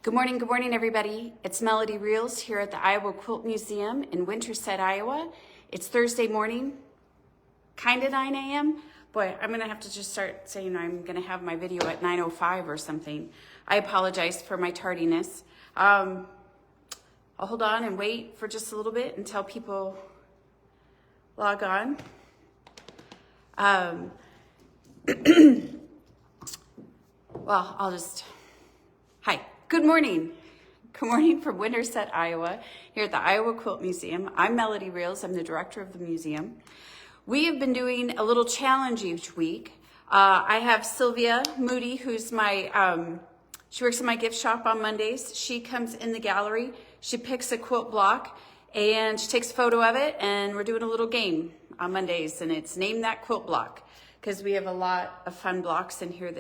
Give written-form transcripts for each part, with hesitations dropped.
Good morning, everybody. It's Melody Reels here at the Iowa Quilt Museum in Winterset, Iowa. It's Thursday morning, kind of 9 a.m. Boy, I'm gonna have to just start saying I'm gonna have my video at 9:05 or something. I apologize for my tardiness. I'll hold on and wait for just a little bit until people log on. Well, hi. Good morning. Good morning from Winterset, Iowa, here at the Iowa Quilt Museum. I'm Melody Reels. I'm the director of the museum. We have been doing a little challenge each week. I have Sylvia Moody, who's she works in my gift shop on Mondays. She comes in the gallery, she picks a quilt block, and she takes a photo of it, and we're doing a little game on Mondays, and it's Name That Quilt Block, because we have a lot of fun blocks in here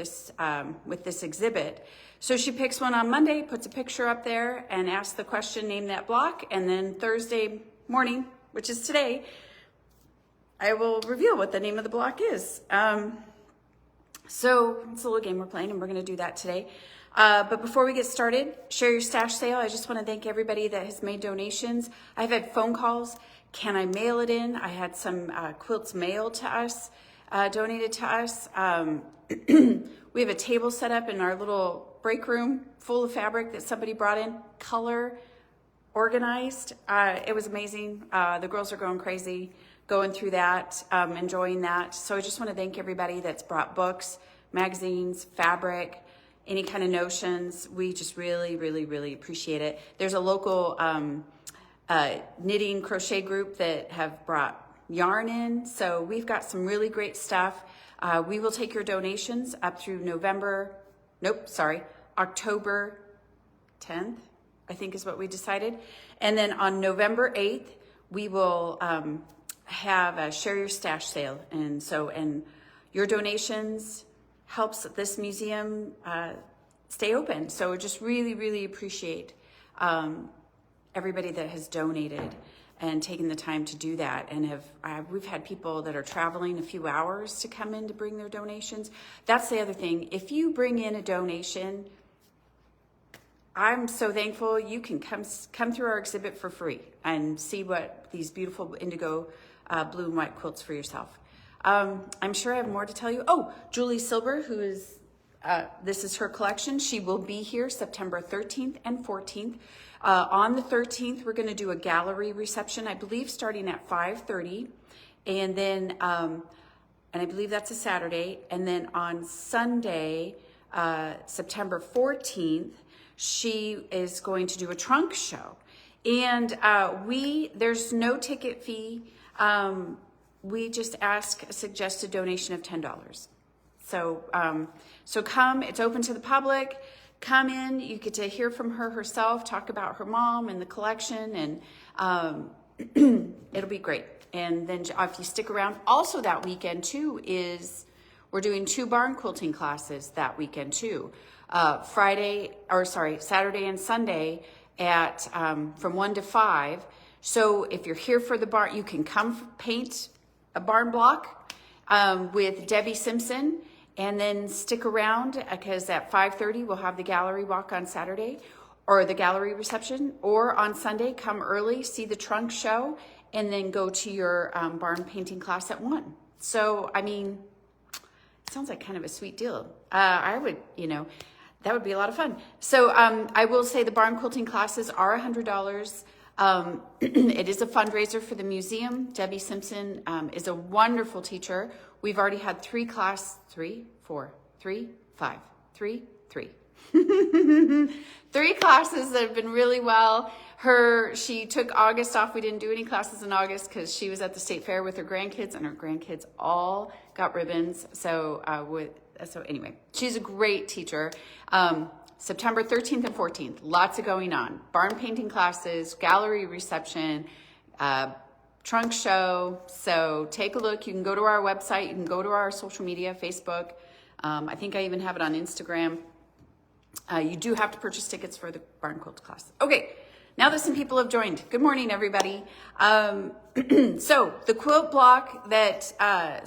with this exhibit. So she picks one on Monday, puts a picture up there, and asks the question, name that block, and then Thursday morning, which is today, I will reveal what the name of the block is. So it's a little game we're playing, and we're going to do that today. But before we get started, share your stash sale. I just want to thank everybody that has made donations. I've had phone calls. Can I mail it in? I had some quilts mailed to us, donated to us. We have a table set up in our little break room full of fabric that somebody brought in, color organized. It was amazing. The girls are going crazy going through that, enjoying that. So I just want to thank everybody that's brought books, magazines, fabric, any kind of notions. We just really, really, really appreciate it. There's a local knitting crochet group that have brought yarn in. So we've got some really great stuff. We will take your donations up through October 10th, I think is what we decided. And then on November 8th, we will have a share your stash sale. And your donations helps this museum stay open. So we just really, really appreciate everybody that has donated and taking the time to do that. And we've had people that are traveling a few hours to come in to bring their donations. That's the other thing. If you bring in a donation, I'm so thankful you can come through our exhibit for free and see what these beautiful indigo blue and white quilts for yourself. I'm sure I have more to tell you. Oh, Julie Silber, who is, this is her collection. She will be here September 13th and 14th. On the 13th, we're going to do a gallery reception, I believe, starting at 5:30. And then, and I believe that's a Saturday. And then on Sunday, September 14th, she is going to do a trunk show. And there's no ticket fee. We just ask a suggested donation of $10. So come, it's open to the public. Come in, you get to hear from her herself, talk about her mom and the collection, and it'll be great. And then if you stick around, also that weekend too we're doing 2 barn quilting classes that weekend too. Saturday and Sunday at from 1 to 5. So if you're here for the barn, you can come paint a barn block with Debbie Simpson. And then stick around because at 5:30 we'll have the gallery walk on Saturday, or the gallery reception, or on Sunday come early, see the trunk show, and then go to your barn painting class at 1. So I mean, it sounds like kind of a sweet deal. That would be a lot of fun. So I will say the barn quilting classes are $100. It is a fundraiser for the museum. Debbie Simpson is a wonderful teacher. We've already had 3 classes that have been really well. She took August off. We didn't do any classes in August because she was at the state fair with her grandkids, and her grandkids all got ribbons. So anyway, she's a great teacher. September 13th and 14th, lots of going on. Barn painting classes, gallery reception, trunk show. So take a look. You can go to our website. You can go to our social media, Facebook. I think I even have it on Instagram. You do have to purchase tickets for the barn quilt class. Okay, now that some people have joined. Good morning, everybody. So the quilt block that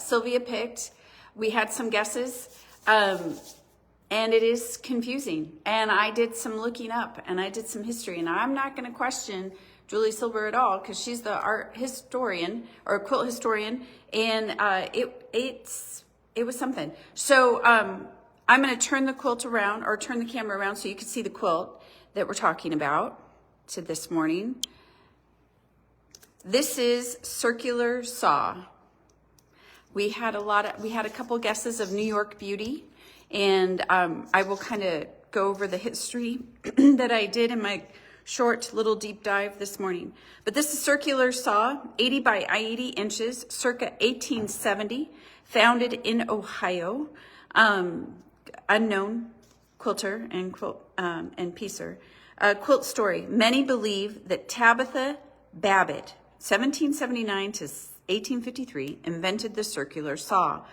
Sylvia picked, we had some guesses. And it is confusing. And I did some looking up and I did some history, and I'm not going to question Julie Silber at all because she's the art historian or quilt historian, and it was something. So I'm going to turn the quilt around, or turn the camera around so you can see the quilt that we're talking about to this morning. This is circular saw. We had a couple guesses of New York Beauty, and I will kind of go over the history that I did in my short little deep dive this morning. But this is circular saw, 80 by 80 inches, circa 1870, founded in Ohio. Unknown quilter and piecer. Quilt story. Many believe that Tabitha Babbitt, 1779 to 1853, invented the circular saw,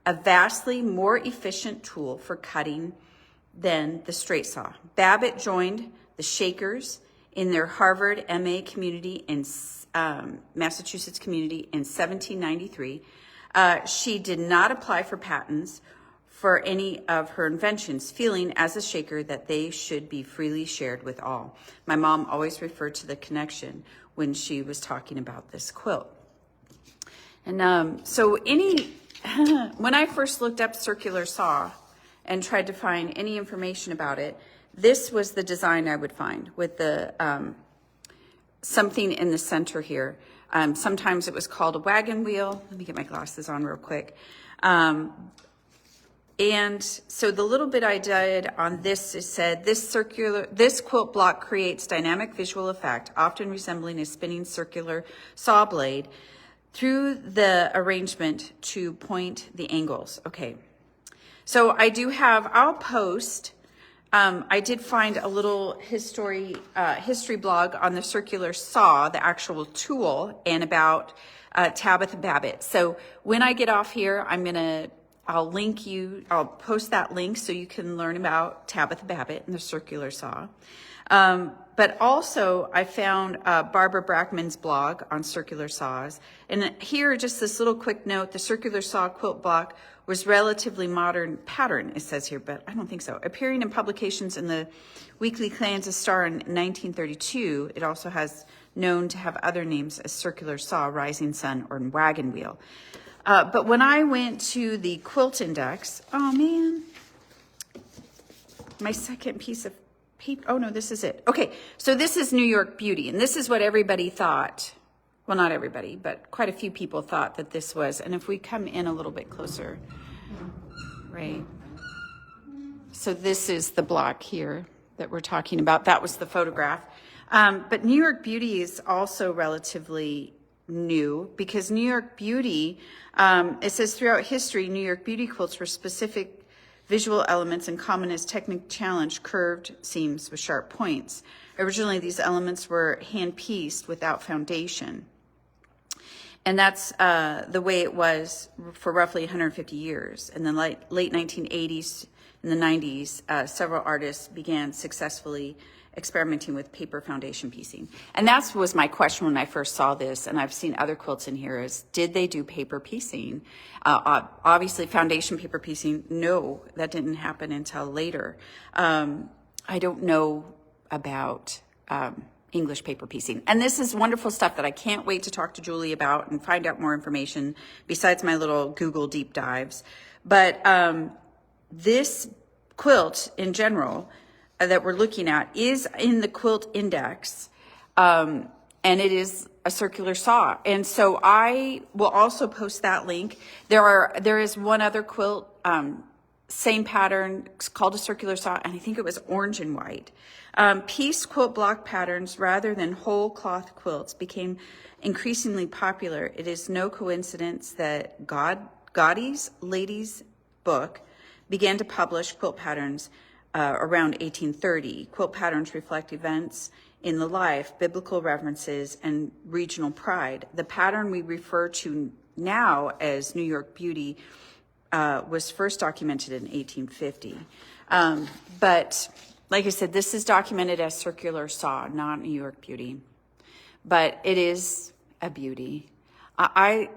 a vastly more efficient tool for cutting than the straight saw. Babbitt joined the Shakers in their Harvard MA community in Massachusetts community in 1793. She did not apply for patents for any of her inventions, feeling as a Shaker that they should be freely shared with all. My mom always referred to the connection when she was talking about this quilt. And when I first looked up circular saw and tried to find any information about it, this was the design I would find with the something in the center here. Sometimes it was called a wagon wheel. Let me get my glasses on real quick. And so the little bit I did on this, it said, this quilt block creates dynamic visual effect, often resembling a spinning circular saw blade through the arrangement to point the angles. Okay. So I'll post, I did find a little history blog on the circular saw, the actual tool, and about Tabitha Babbitt. So when I get off here, I'll post that link so you can learn about Tabitha Babbitt and the circular saw. But also I found Barbara Brackman's blog on circular saws. And here, just this little quick note, the circular saw quilt block was relatively modern pattern, it says here, but I don't think so. Appearing in publications in the Weekly Kansas Star in 1932, it also has known to have other names as circular saw, rising sun, or wagon wheel. But when I went to the quilt index, oh man, my second piece of paper, oh no, this is it. Okay, so this is New York Beauty, and this is what everybody thought. Well, not everybody, but quite a few people thought that this was. And if we come in a little bit closer, right? So this is the block here that we're talking about. That was the photograph. But New York Beauty is also relatively new, because New York Beauty, it says throughout history, New York Beauty quilts were specific visual elements and common as technique challenge curved seams with sharp points. Originally, these elements were hand-pieced without foundation. And that's the way it was for roughly 150 years. In the late 1980s and the 90s, several artists began successfully experimenting with paper foundation piecing. And that was my question when I first saw this, and I've seen other quilts in here, is did they do paper piecing? Obviously, foundation paper piecing, no, that didn't happen until later. I don't know about English paper piecing. And this is wonderful stuff that I can't wait to talk to Julie about and find out more information besides my little Google deep dives. But this quilt in general that we're looking at is in the quilt index, and it is a circular saw. And so I will also post that link. There is one other quilt, same pattern, it's called a circular saw, and I think it was orange and white. Pieced quilt block patterns rather than whole cloth quilts became increasingly popular. It is no coincidence that Godey's Ladies Book began to publish quilt patterns around 1830. Quilt patterns reflect events in the life, biblical references, and regional pride. The pattern we refer to now as New York Beauty was first documented in 1850. But like I said, this is documented as circular saw, not New York Beauty. But it is a beauty. I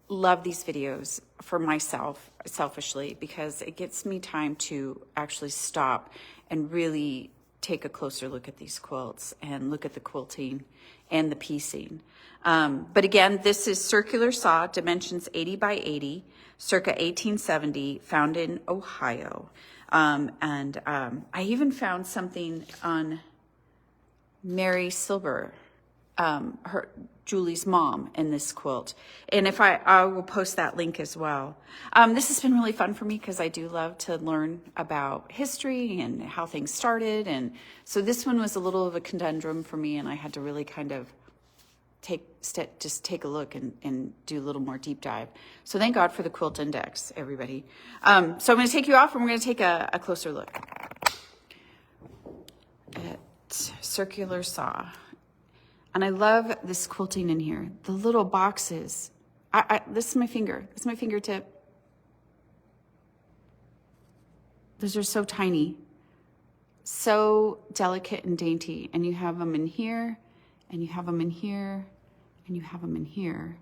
love these videos for myself. selfishly, because it gives me time to actually stop and really take a closer look at these quilts and look at the quilting and the piecing. But again, this is circular saw, dimensions 80 by 80, circa 1870, found in Ohio. I even found something on Mary Silber, Julie's mom, in this quilt. And if I will post that link as well. This has been really fun for me because I do love to learn about history and how things started. And so this one was a little of a conundrum for me, and I had to really kind of just take a look and do a little more deep dive. So thank God for the quilt index, everybody. So I'm going to take you off and we're going to take a closer look at circular saw. And I love this quilting in here. The little boxes. This is my finger. This is my fingertip. Those are so tiny. So delicate and dainty. And you have them in here, and you have them in here, and you have them in here.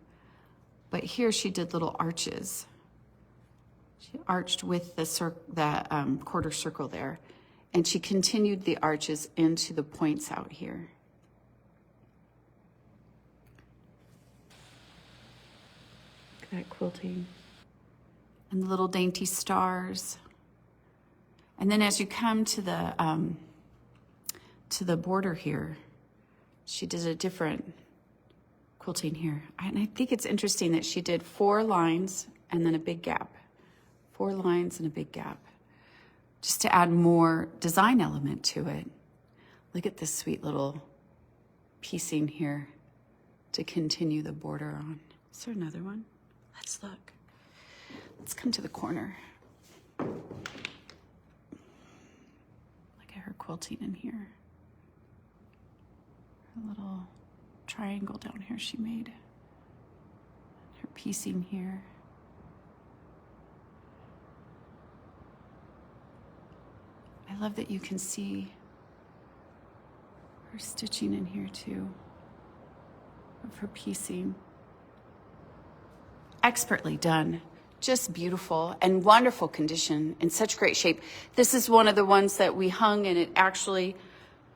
But here she did little arches. She arched with the quarter circle there. And she continued the arches into the points out here. That quilting and the little dainty stars. And then as you come to the border here, she did a different quilting here. And I think it's interesting that she did 4 lines and then a big gap. 4 lines and a big gap, just to add more design element to it. Look at this sweet little piecing here to continue the border on. Is there another one? Let's look. Let's come to the corner. Look at her quilting in here. Her little triangle down here she made. Her piecing here. I love that you can see her stitching in here too, of her piecing. Expertly done, just beautiful and wonderful condition, in such great shape. This is one of the ones that we hung and it actually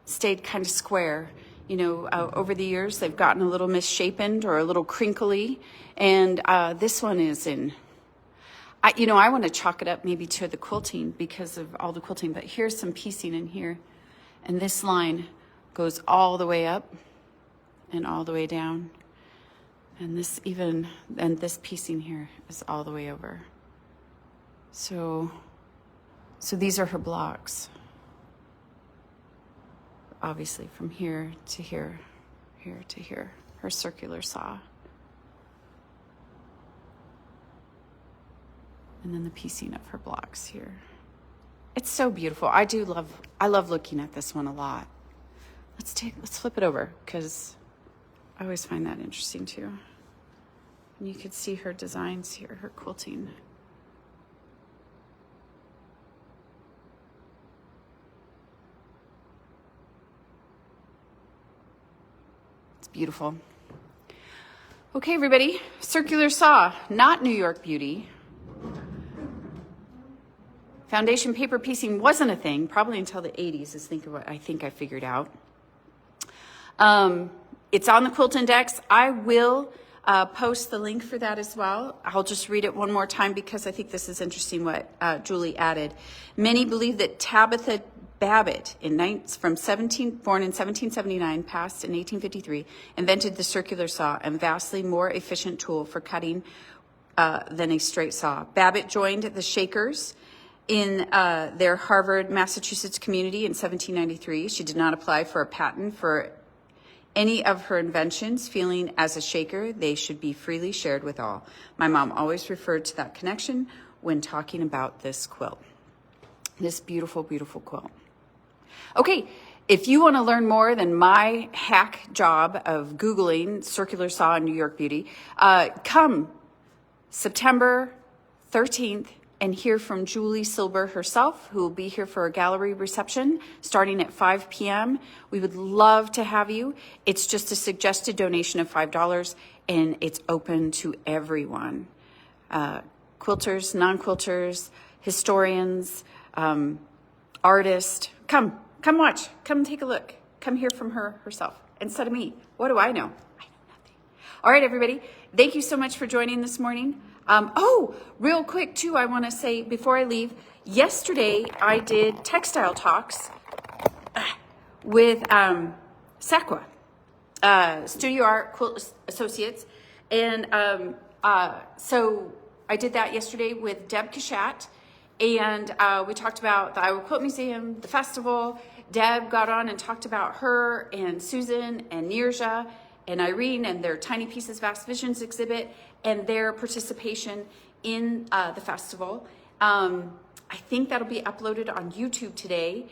stayed kind of square. You know, over the years they've gotten a little misshapen or a little crinkly, and this one is in, I want to chalk it up maybe to the quilting because of all the quilting, but here's some piecing in here, and this line goes all the way up and all the way down. And this piecing here is all the way over. So these are her blocks. Obviously from here to here, here to here, her circular saw. And then the piecing of her blocks here. It's so beautiful. I love looking at this one a lot. Let's flip it over because I always find that interesting too. And you could see her designs here, her quilting. It's beautiful. Okay, everybody, circular saw, not New York Beauty. Foundation paper piecing wasn't a thing, probably until the 80s is what I think I figured out. It's on the Quilt Index. I will post the link for that as well. I'll just read it one more time because I think this is interesting what Julie added. Many believe that Tabitha Babbitt, born in 1779, passed in 1853, invented the circular saw, a vastly more efficient tool for cutting than a straight saw. Babbitt joined the Shakers in their Harvard, Massachusetts community in 1793. She did not apply for a patent for any of her inventions, feeling as a Shaker, they should be freely shared with all. My mom always referred to that connection when talking about this quilt. This beautiful, beautiful quilt. Okay, if you want to learn more than my hack job of Googling circular saw in New York Beauty, come September 13th and hear from Julie Silber herself, who will be here for a gallery reception starting at 5 p.m. We would love to have you. It's just a suggested donation of $5, and it's open to everyone. quilters, non-quilters, historians, artists. Come watch. Come take a look. Come hear from her herself instead of me. What do I know? I know nothing. All right, everybody. Thank you so much for joining this morning. Real quick too, I want to say before I leave, yesterday I did textile talks with Sakwa, Studio Art Quilt Associates. And so I did that yesterday with Deb Kashat. And we talked about the Iowa Quilt Museum, the festival. Deb got on and talked about her and Susan and Nirja and Irene and their Tiny Pieces Vast Visions exhibit and their participation in the festival. I think that'll be uploaded on YouTube today,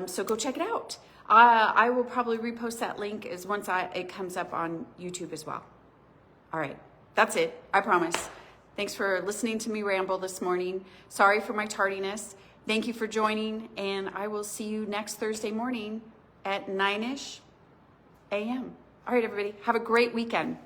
so go check it out. I will probably repost that link as once it comes up on YouTube as well. All right, that's it, I promise. Thanks for listening to me ramble this morning. Sorry for my tardiness. Thank you for joining, and I will see you next Thursday morning at 9-ish a.m. All right, everybody, have a great weekend.